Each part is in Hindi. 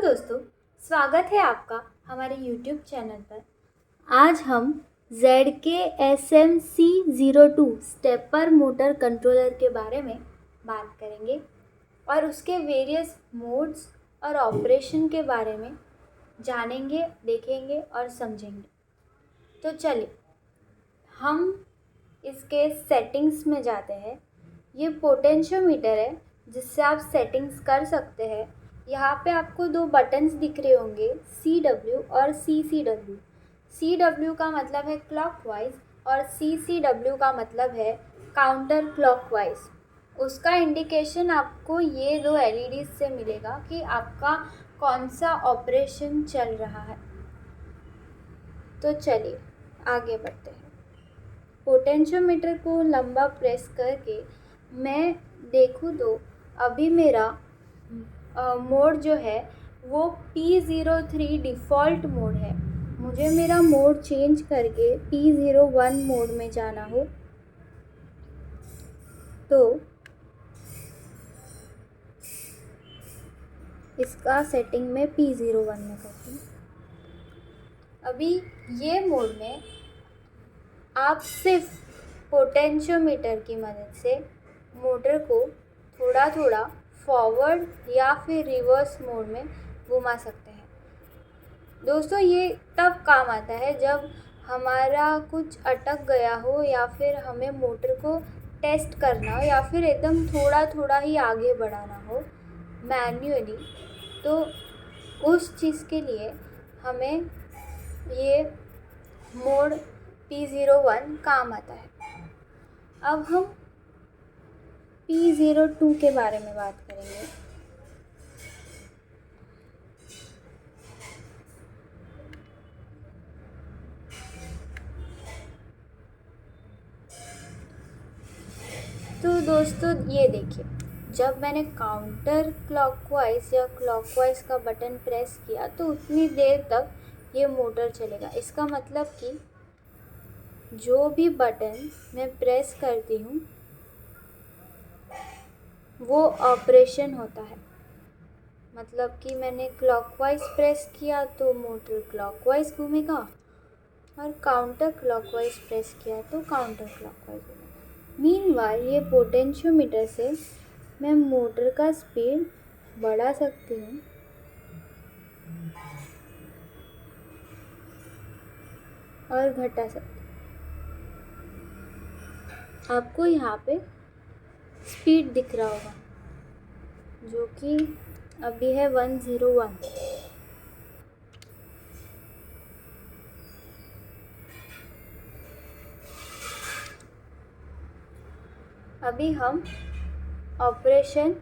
दोस्तों, स्वागत है आपका हमारे YouTube चैनल पर। आज हम ZK-SM-C02 स्टेपर मोटर कंट्रोलर के बारे में बात करेंगे और उसके वेरियस मोड्स और ऑपरेशन के बारे में जानेंगे, देखेंगे और समझेंगे। तो चलिए हम इसके सेटिंग्स में जाते हैं। ये पोटेंशियोमीटर है जिससे आप सेटिंग्स कर सकते हैं। यहाँ पे आपको दो बटन्स दिख रहे होंगे, CW और CCW। CW का मतलब है क्लॉकवाइज और CCW का मतलब है काउंटर क्लॉकवाइज। उसका इंडिकेशन आपको ये दो LEDs से मिलेगा कि आपका कौन सा ऑपरेशन चल रहा है। तो चलिए आगे बढ़ते हैं। पोटेंशियोमीटर को लंबा प्रेस करके मैं देखूँ तो अभी मेरा मोड जो है वो P03 डिफ़ॉल्ट मोड है। मुझे मेरा मोड चेंज करके P01 मोड में जाना हो तो इसका सेटिंग में P01 में करती हूँ। अभी ये मोड में आप सिर्फ पोटेंशियोमीटर की मदद से मोटर को थोड़ा थोड़ा फॉरवर्ड या फिर रिवर्स मोड में घुमा सकते हैं। दोस्तों, ये तब काम आता है जब हमारा कुछ अटक गया हो या फिर हमें मोटर को टेस्ट करना हो या फिर एकदम थोड़ा थोड़ा ही आगे बढ़ाना हो मैन्युअली, तो उस चीज़ के लिए हमें ये मोड P01 काम आता है। अब हम P02 के बारे में बात करेंगे। तो दोस्तों ये देखिए, जब मैंने काउंटर क्लॉकवाइज या क्लॉकवाइज का बटन प्रेस किया तो उतनी देर तक ये मोटर चलेगा। इसका मतलब कि जो भी बटन मैं प्रेस करती हूँ वो ऑपरेशन होता है। मतलब कि मैंने क्लॉकवाइज प्रेस किया तो मोटर क्लॉकवाइज घूमेगा और काउंटर क्लॉकवाइज प्रेस किया तो काउंटर क्लॉकवाइज घूमेगा। मीनवाइल ये पोटेंशियोमीटर से मैं मोटर का स्पीड बढ़ा सकती हूँ और घटा सकती हूँ। आपको यहाँ पे स्पीड दिख रहा होगा जो कि अभी है 101। अभी हम ऑपरेशन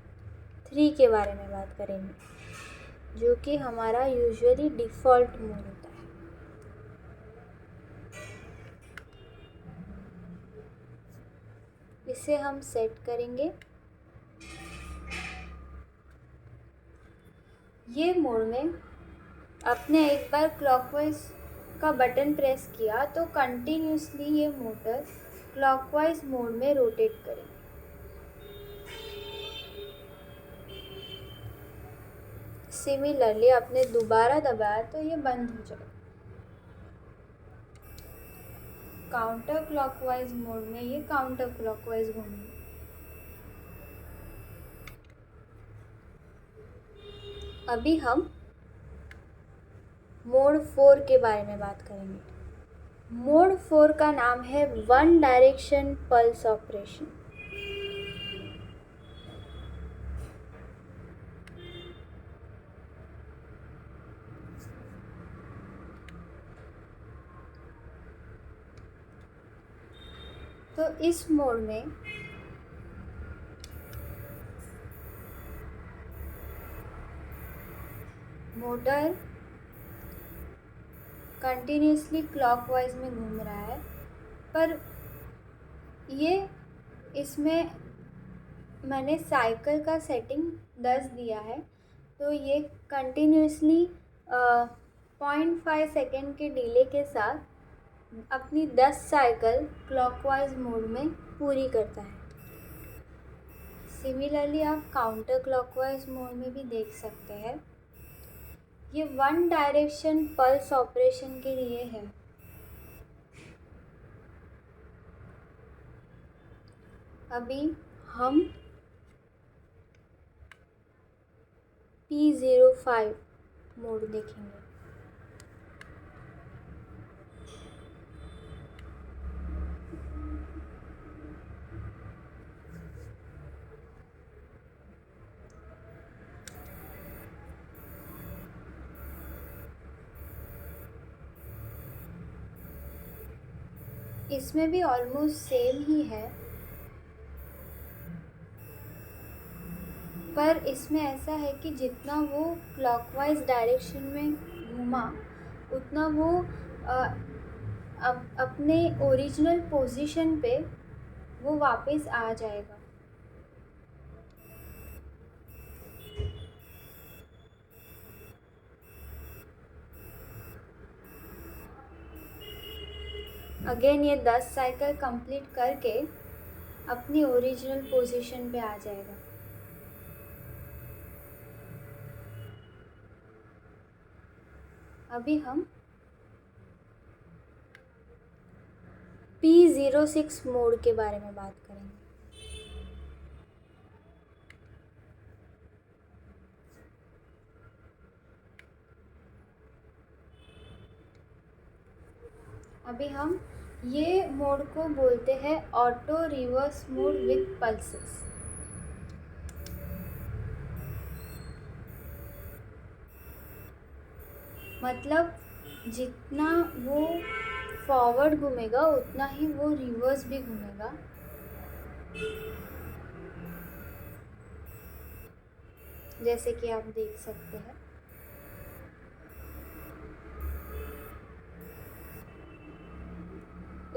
3 के बारे में बात करेंगे जो कि हमारा यूजुअली डिफ़ॉल्ट मोड होता है। इसे हम सेट करेंगे। ये मोड में आपने एक बार क्लॉकवाइज का बटन प्रेस किया तो कंटिन्यूसली ये मोटर क्लॉकवाइज मोड में रोटेट करेगी। सिमिलरली आपने दोबारा दबाया तो ये बंद हो जाएगा। काउंटर क्लॉकवाइज मोड में ये काउंटर क्लॉकवाइज घूमेगी। अभी हम मोड 4 के बारे में बात करेंगे। मोड 4 का नाम है वन डायरेक्शन पल्स ऑपरेशन। तो इस मोड में मोटर कंटिन्यूसली क्लॉकवाइज में घूम रहा है, पर ये इसमें मैंने साइकिल का सेटिंग 10 दिया है तो ये कंटिन्यूसली 0.5 सेकेंड के डिले के साथ अपनी 10 साइकिल क्लॉकवाइज मोड में पूरी करता है। सिमिलरली आप काउंटर क्लॉकवाइज मोड में भी देख सकते हैं। ये वन डायरेक्शन पल्स ऑपरेशन के लिए है। अभी हम P05 मोड देखेंगे। इसमें भी ऑलमोस्ट सेम ही है, पर इसमें ऐसा है कि जितना वो क्लॉकवाइज डायरेक्शन में घूमा उतना वो अपने ओरिजिनल पोजीशन पे वो वापस आ जाएगा। अगेन ये 10 साइकिल कंप्लीट करके अपनी ओरिजिनल पोजीशन पे आ जाएगा। अभी हम P06 मोड के बारे में बात करेंगे। अभी हम ये मोड को बोलते हैं auto reverse mode with pulses. मतलब जितना वो फॉरवर्ड घूमेगा उतना ही वो रिवर्स भी घूमेगा। जैसे कि आप देख सकते हैं।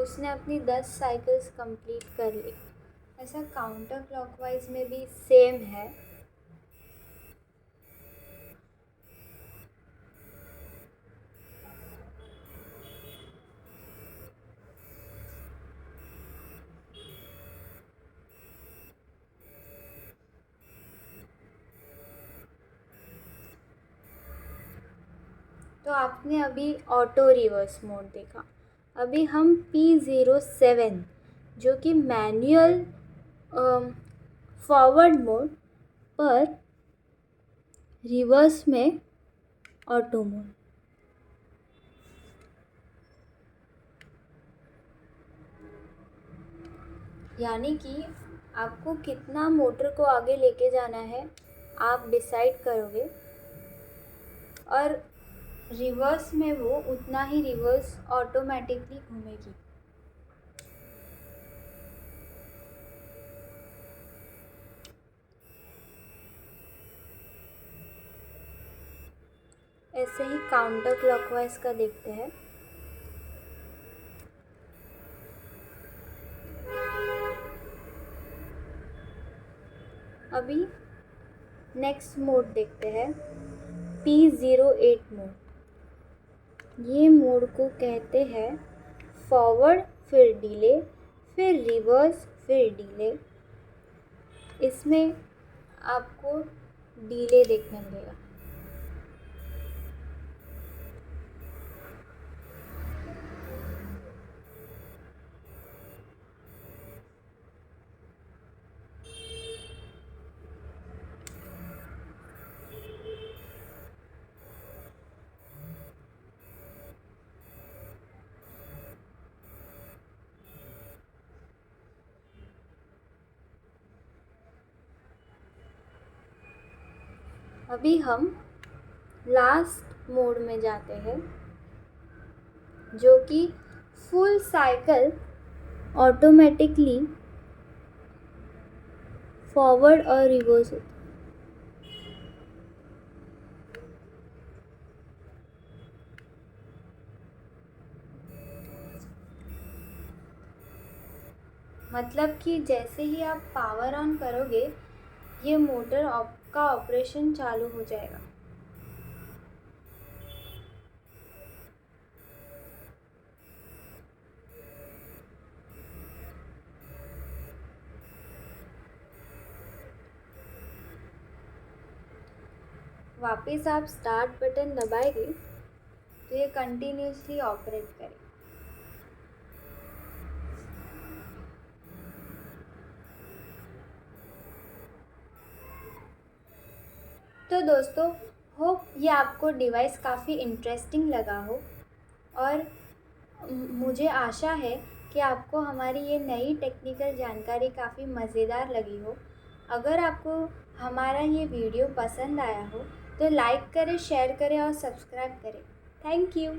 उसने अपनी 10 साइकिल्स कंप्लीट कर ली। ऐसा काउंटर क्लॉकवाइज में भी सेम है। तो आपने अभी ऑटो रिवर्स मोड देखा। अभी हम P07 जो कि मैनुअल फॉरवर्ड मोड पर रिवर्स में ऑटो मोड। यानी कि आपको कितना मोटर को आगे लेके जाना है आप डिसाइड करोगे, और रिवर्स में वो उतना ही रिवर्स ऑटोमेटिकली घूमेगी। ऐसे ही काउंटर क्लॉकवाइज का देखते हैं। अभी नेक्स्ट मोड देखते हैं P08 मोड। ये मोड को कहते हैं फॉरवर्ड फिर डिले फिर रिवर्स फिर डिले। इसमें आपको डिले देखने मिलेगा। अभी हम लास्ट मोड में जाते हैं जो कि फुल साइकिल ऑटोमेटिकली फॉरवर्ड और रिवर्स होती है। मतलब कि जैसे ही आप पावर ऑन करोगे ये मोटर का ऑपरेशन चालू हो जाएगा। वापस आप स्टार्ट बटन दबाएंगे तो ये कंटिन्यूसली ऑपरेट करेगा। तो दोस्तों, होप ये आपको डिवाइस काफ़ी इंटरेस्टिंग लगा हो और मुझे आशा है कि आपको हमारी ये नई टेक्निकल जानकारी काफ़ी मज़ेदार लगी हो। अगर आपको हमारा ये वीडियो पसंद आया हो तो लाइक करें, शेयर करें और सब्सक्राइब करें। Thank you.